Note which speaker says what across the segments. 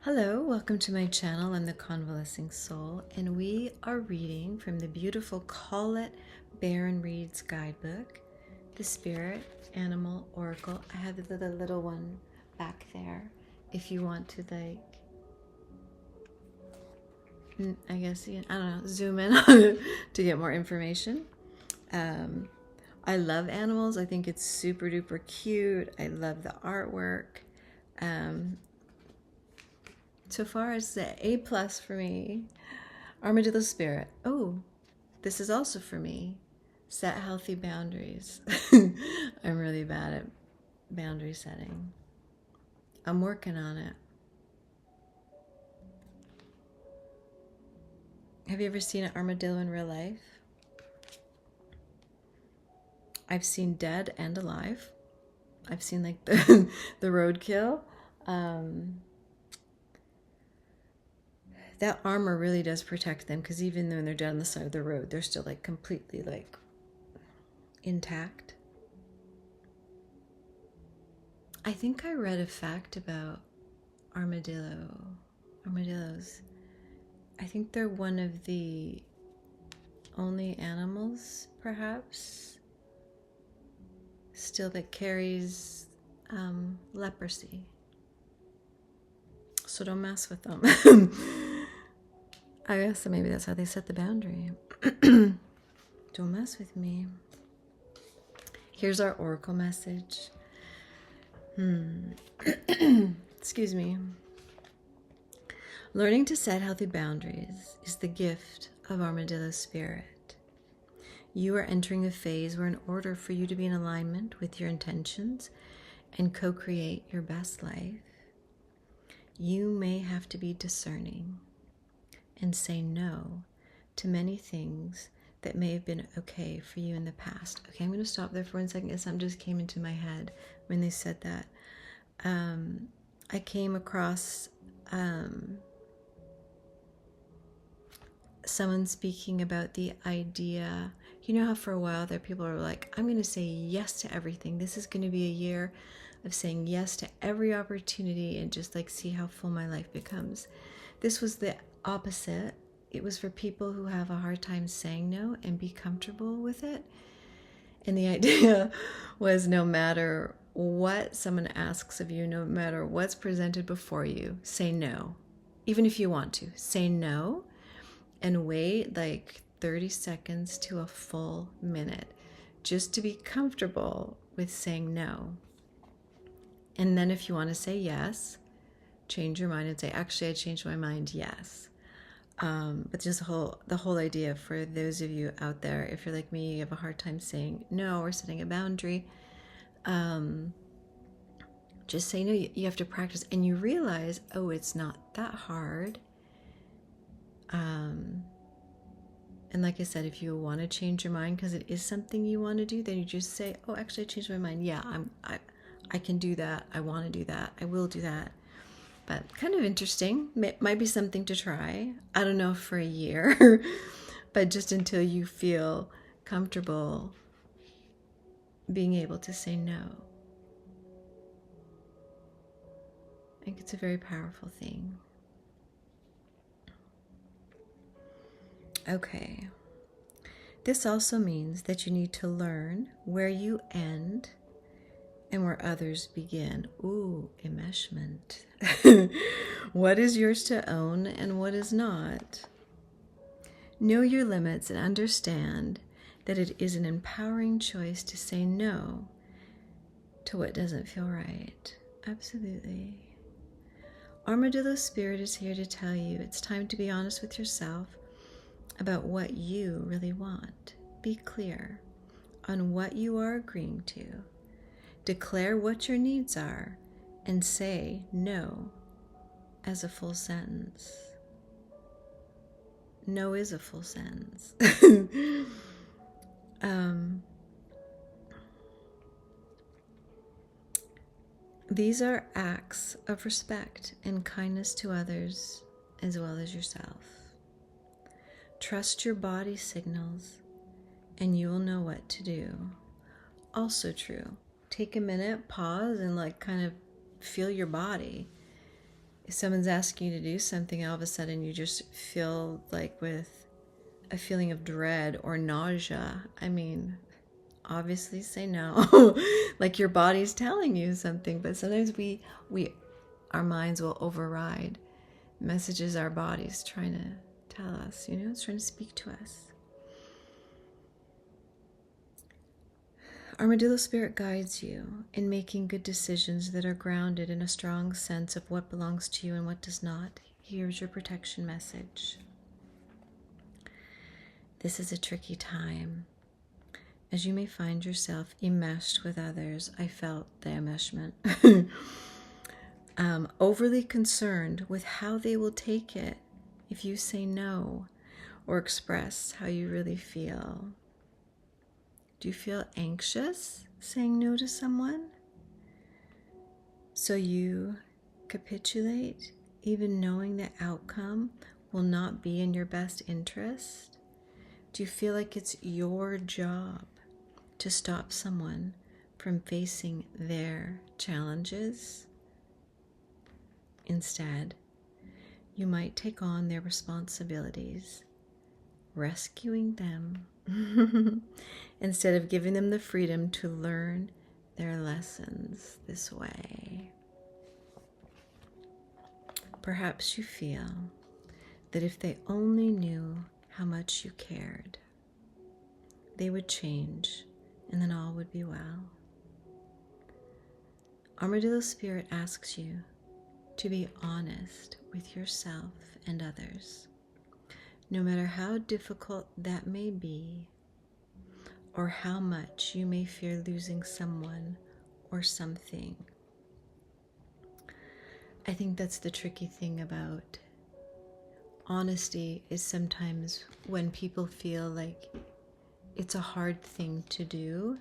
Speaker 1: Hello, welcome to my channel. I'm the Convalescing Soul, and we are reading from the beautiful Colette BARON-REID's guidebook, The Spirit Animal Oracle. I have the little one back there if you want to, I guess, I don't know, zoom in on it to get more information. I love animals. I think it's super duper cute. I love the artwork. So far, it's the A+ for me. Armadillo Spirit. Oh, this is also for me. Set healthy boundaries. I'm really bad at boundary setting. I'm working on it. Have you ever seen an armadillo in real life? I've seen dead and alive. I've seen like the roadkill. That armor really does protect them, because even when they're dead on the side of the road, they're still like completely like intact. I think I read a fact about armadillos. I think they're one of the only animals, perhaps, still that carries leprosy. So don't mess with them. I guess maybe that's how they set the boundary. Don't mess with me. Here's our oracle message. Excuse me. Learning to set healthy boundaries is the gift of Armadillo Spirit. You are entering a phase where, in order for you to be in alignment with your intentions and co-create your best life, you may have to be discerning and say no to many things that may have been okay for you in the past. Okay, I'm going to stop there for 1 second, because something just came into my head when they said that. I came across someone speaking about the idea, you know how for a while there people are like, I'm going to say yes to everything. This is going to be a year of saying yes to every opportunity and just like see how full my life becomes. This was the opposite. It was for people who have a hard time saying no and be comfortable with it. And the idea was, no matter what someone asks of you, no matter what's presented before you, say no. Even if you want to, say no and wait like 30 seconds to a full minute just to be comfortable with saying no. And then if you want to say yes, change your mind and say, actually, I changed my mind, yes. But just the whole idea for those of you out there, if you're like me, you have a hard time saying no or setting a boundary, just say no. You have to practice, and you realize, oh, it's not that hard. And like I said, if you want to change your mind because it is something you want to do, then you just say, oh, actually, I changed my mind. Yeah, I can do that. I want to do that. I will do that. But kind of interesting. Might be something to try. I don't know for a year, but just until you feel comfortable being able to say no. I think it's a very powerful thing. Okay. This also means that you need to learn where you end and where others begin. Ooh, enmeshment. What is yours to own and what is not? Know your limits and understand that it is an empowering choice to say no to what doesn't feel right. Absolutely. Armadillo Spirit is here to tell you it's time to be honest with yourself about what you really want. Be clear on what you are agreeing to. Declare what your needs are and say no as a full sentence. No is a full sentence. These are acts of respect and kindness to others as well as yourself. Trust your body signals and you will know what to do. Also true. Take a minute, pause, and like kind of feel your body. if someone's asking you to do something, all of a sudden you just feel like with a feeling of dread or nausea, I mean, obviously say no. Like your body's telling you something, but sometimes our minds will override messages our body's trying to tell us, you know, it's trying to speak to us. Armadillo spirit guides you in making good decisions that are grounded in a strong sense of what belongs to you and what does not. Here's your protection message. This is a tricky time, as you may find yourself enmeshed with others. I felt the enmeshment. Overly concerned with how they will take it if you say no or express how you really feel. Do you feel anxious saying no to someone? So you capitulate, even knowing the outcome will not be in your best interest? Do you feel like it's your job to stop someone from facing their challenges? Instead, you might take on their responsibilities, rescuing them, instead of giving them the freedom to learn their lessons this way. Perhaps you feel that if they only knew how much you cared, they would change and then all would be well. Armadillo Spirit asks you to be honest with yourself and others, no matter how difficult that may be, or how much you may fear losing someone or something. I think that's the tricky thing about honesty, is sometimes when people feel like it's a hard thing to do,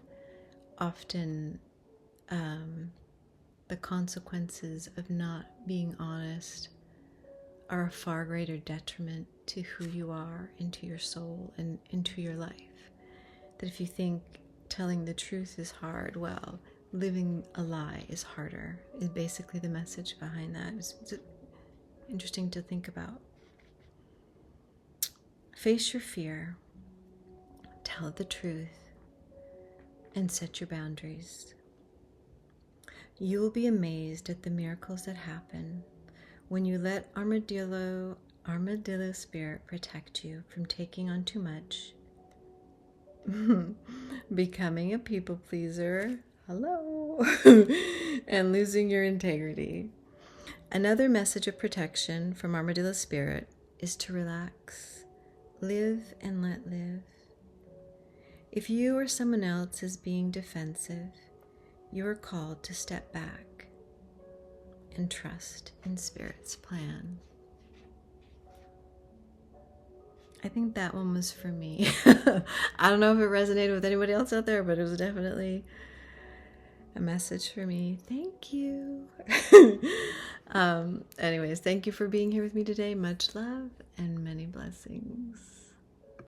Speaker 1: often the consequences of not being honest are a far greater detriment to who you are and to your soul and into your life. That if you think telling the truth is hard, well, living a lie is harder, is basically the message behind that. It's interesting to think about. Face your fear, tell the truth, and set your boundaries. You will be amazed at the miracles that happen when you let Armadillo Spirit protect you from taking on too much, becoming a people pleaser, hello, and losing your integrity. Another message of protection from Armadillo Spirit is to relax, live and let live. If you or someone else is being defensive, you are called to step back and trust in Spirit's plan. I think that one was for me. I don't know if it resonated with anybody else out there, but it was definitely a message for me. Thank you. Anyways, thank you for being here with me today. Much love and many blessings.